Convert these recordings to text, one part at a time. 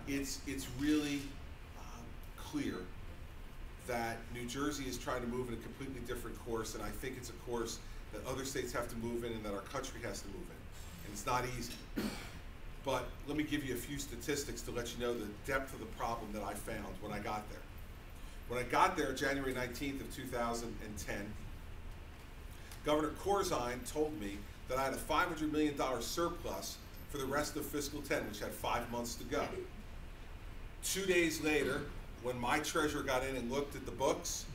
it's really clear that New Jersey is trying to move in a completely different course, and I think it's a course that other states have to move in and that our country has to move in. And it's not easy. But let me give you a few statistics to let you know the depth of the problem that I found when I got there. When I got there, January 19th of 2010, Governor Corzine told me that I had a $500 million surplus for the rest of fiscal 10, which had 5 months to go. 2 days later, when my treasurer got in and looked at the books,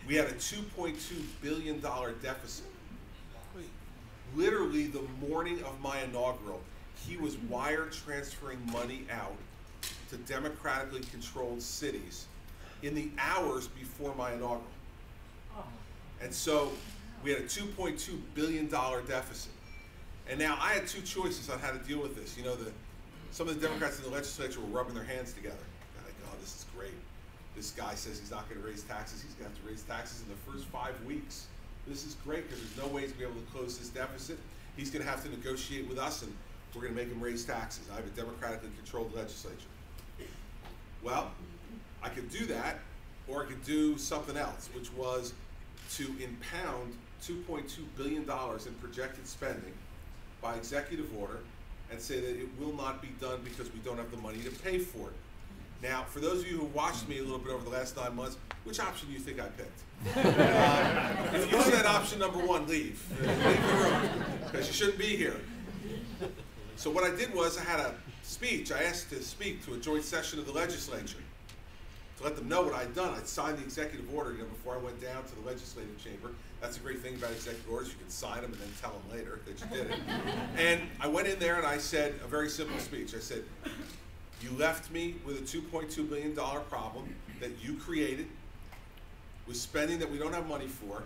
we had a $2.2 billion deficit. Literally the morning of my inaugural, he was wire transferring money out to democratically controlled cities in the hours before my inaugural. And so we had a $2.2 billion deficit. And now I had two choices on how to deal with this. You know, some of the Democrats in the legislature were rubbing their hands together. They're like, oh, this is great. This guy says he's not going to raise taxes. He's going to have to raise taxes in the first 5 weeks. This is great because there's no way he's going to be able to close this deficit. He's going to have to negotiate with us, and we're going to make him raise taxes. I have a democratically controlled legislature. Well, I could do that, or I could do something else, which was to impound $2.2 billion in projected spending by executive order and say that it will not be done because we don't have the money to pay for it. Now, for those of you who watched me a little bit over the last 9 months, which option do you think I picked? If you said option number 1, leave. Leave the room, because you shouldn't be here. So what I did was I had a speech. I asked to speak to a joint session of the legislature to let them know what I'd done. I'd signed the executive order, before I went down to the legislative chamber. That's a great thing about executive orders. You can sign them and then tell them later that you did it. And I went in there and I said a very simple speech. I said, you left me with a $2.2 billion problem that you created with spending that we don't have money for.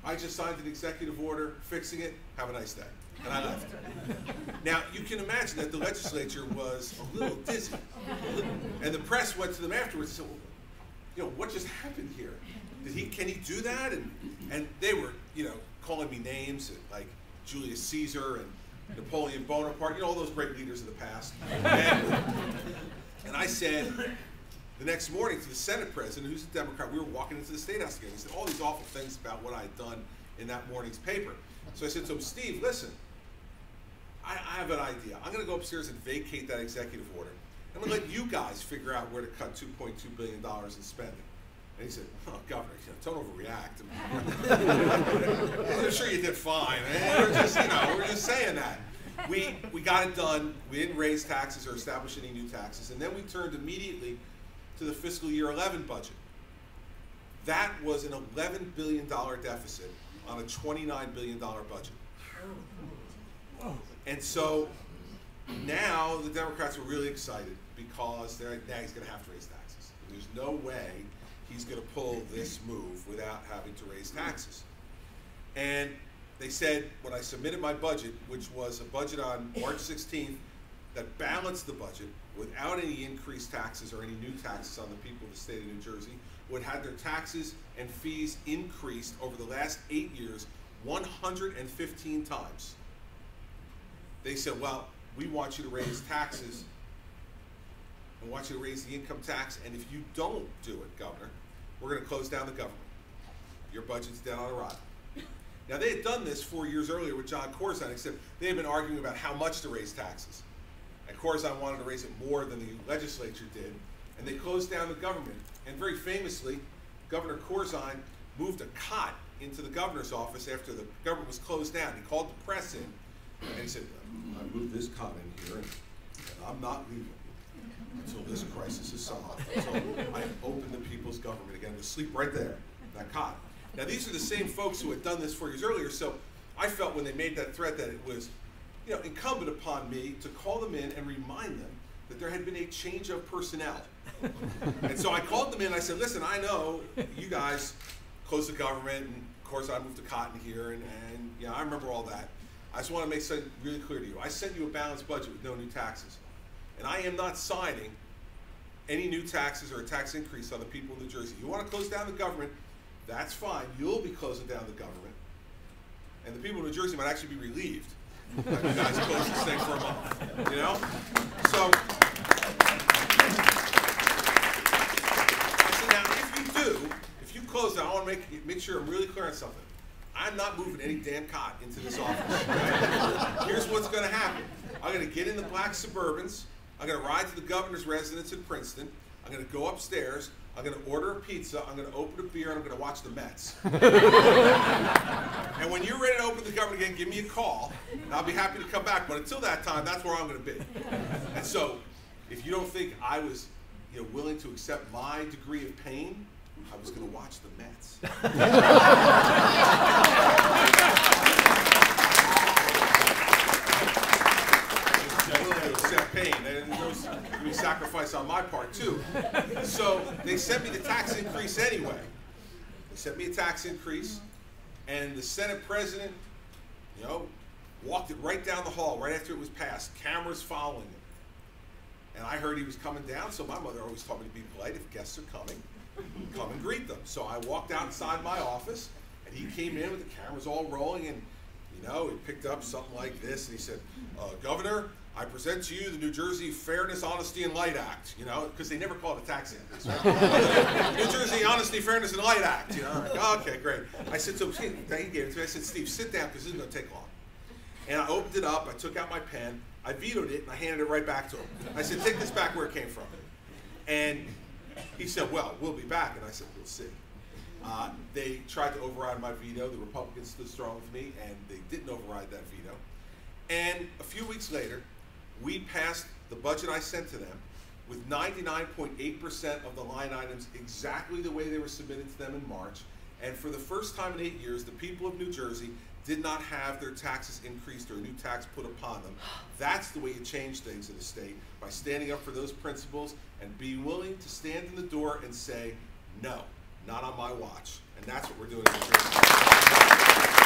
I just signed an executive order fixing it. Have a nice day. And I left. Now, you can imagine that the legislature was a little dizzy. And the press went to them afterwards and said, well, what just happened here? Can he do that? And they were, calling me names like Julius Caesar and Napoleon Bonaparte, all those great leaders of the past. And I said, the next morning to the Senate president, who's a Democrat, we were walking into the State House together. He said all these awful things about what I had done in that morning's paper. So I said to him, Steve, listen, I have an idea. I'm going to go upstairs and vacate that executive order. I'm going to let you guys figure out where to cut $2.2 billion in spending. And he said, oh, Governor, don't overreact. I'm sure you did fine. We're just saying that. We got it done. We didn't raise taxes or establish any new taxes. And then we turned immediately to the fiscal year 11 budget. That was an $11 billion deficit on a $29 billion budget. And so now the Democrats were really excited because they're like, now he's going to have to raise taxes. There's no way he's going to pull this move without having to raise taxes. And they said when I submitted my budget, which was a budget on March 16th that balanced the budget without any increased taxes or any new taxes on the people of the state of New Jersey, would have their taxes and fees increased over the last 8 years 115 times. They said, well, we want you to raise taxes and want you to raise the income tax, and if you don't do it, Governor, we're going to close down the government. Your budget's dead on arrival. Now, they had done this 4 years earlier with John Corzine, except they had been arguing about how much to raise taxes. And Corzine wanted to raise it more than the legislature did, and they closed down the government. And very famously, Governor Corzine moved a cot into the governor's office after the government was closed down. He called the press in, and he said, I moved this cot in here, and I'm not leaving until this crisis is solved. So I opened the people's government again to sleep right there, that cot. Now, these are the same folks who had done this 4 years earlier, so I felt when they made that threat that it was incumbent upon me to call them in and remind them that there had been a change of personnel. And so I called them in and I said, listen, I know you guys closed the government, and of course I moved the cotton here, and I remember all that. I just want to make something really clear to you. I sent you a balanced budget with no new taxes. And I am not signing any new taxes or a tax increase on the people of New Jersey. You want to close down the government, that's fine. You'll be closing down the government. And the people of New Jersey might actually be relieved Like, you guys close this thing for a month, you know? So, I said, now, if you close it, I want to make sure I'm really clear on something. I'm not moving any damn cot into this office. Right? Here's what's going to happen. I'm going to get in the black Suburbans. I'm going to ride to the governor's residence in Princeton. I'm going to go upstairs. I'm going to order a pizza. I'm going to open a beer, and I'm going to watch the Mets. And when you're ready to open the government again, give me a call, and I'll be happy to come back. But until that time, that's where I'm going to be. And so, if you don't think I was, willing to accept my degree of pain, I was going to watch the Mets. Pain, and there was going to be sacrifice on my part too. So they sent me the tax increase anyway. They sent me a tax increase, and the Senate president, walked it right down the hall right after it was passed, cameras following it. And I heard he was coming down, so my mother always told me to be polite. If guests are coming, come and greet them. So I walked outside my office, and he came in with the cameras all rolling, and he picked up something like this, and he said, Governor, I present to you the New Jersey Fairness, Honesty, and Light Act, because they never call it a tax increase, right? New Jersey Honesty, Fairness, and Light Act, Like, okay, great. I said, so he gave it to me. I said, Steve, sit down, because this isn't going to take long. And I opened it up, I took out my pen, I vetoed it, and I handed it right back to him. I said, take this back where it came from. And he said, well, we'll be back. And I said, we'll see. They tried to override my veto. The Republicans stood strong with me, and they didn't override that veto. And a few weeks later, we passed the budget I sent to them with 99.8% of the line items exactly the way they were submitted to them in March. And for the first time in 8 years, the people of New Jersey did not have their taxes increased or a new tax put upon them. That's the way you change things in the state, by standing up for those principles and being willing to stand in the door and say, no, not on my watch. And that's what we're doing in New Jersey.